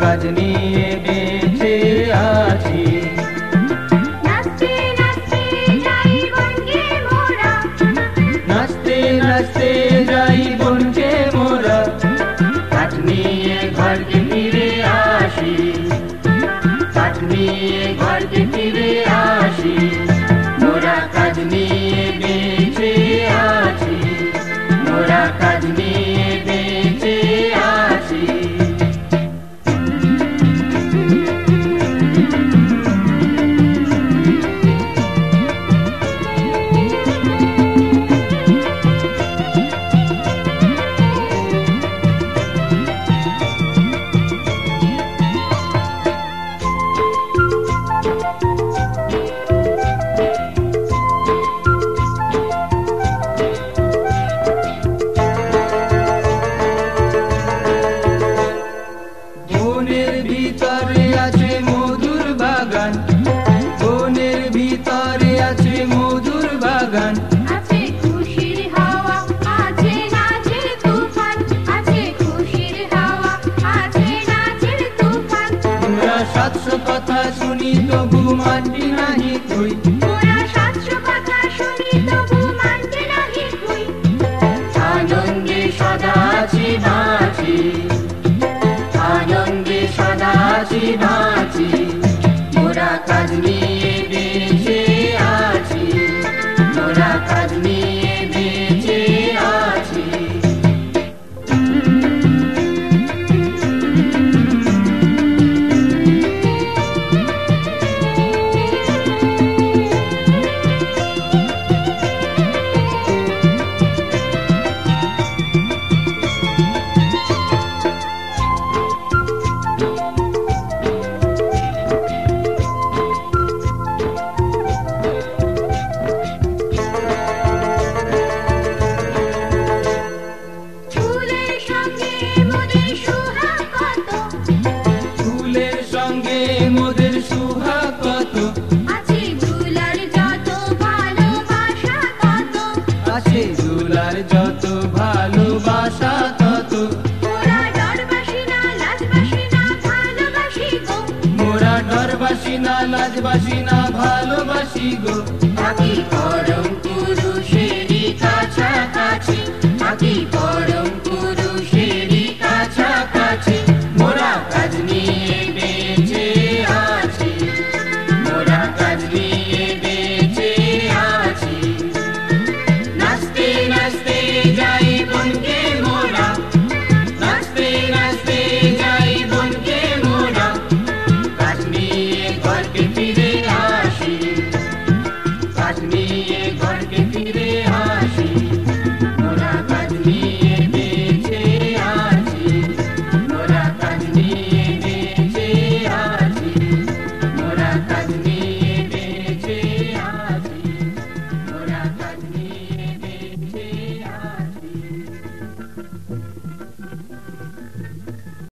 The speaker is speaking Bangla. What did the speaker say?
কাজ নিয়ে বেঁচে আছি। নাচতে নাচতে যাই বনকে মোরা, নাচতে নাচতে যাই বনকে মোরা, কাঠ নিয়ে ঘরকে ফিরে আসি, কাঠ নিয়ে ঘরকে ফিরে আসি। মোরা কাজ নিয়ে বেঁচে আছি, মোরা কাজ নিয়ে বেঁচে আছি। বনের ভিতরে আছে মধুর বাগান, বনের ভিতরে আছে মধুর বাগান। আছে খুশির হাওয়া, আছে নাচের তুফান, আছে খুশির হাওয়া, আছে নাচের তুফান। মোরা 700 কথা শুনি তবু মানবি নাহি তুই, মোরা 700 কথা শুনি তবু মানতে নাহি তুই। আনন্দে সদা আছি বাঁচি, আনন্দে সদা আছি বাঁচি। মোরা কাজ নিয়ে বেঁচে আছি, মোরা কাজ নিয়ে বেঁচে আছি। ফুলের সঙ্গে মোদের সুহাগ কত, ফুলের সঙ্গে মোদের সুহাগ কত, আছে দুলার যত ভালোবাসা তত। আছে দুলার যত ভালোবাসা তত। মোরা ডরবাসি না লাজবাসি না ভালোবাসি গো, মোরা ডরবাসি না লাজবাসি না ভালোবাসি গো। থাকি পরম পুরুষেরই কাছাকাছি, থাকি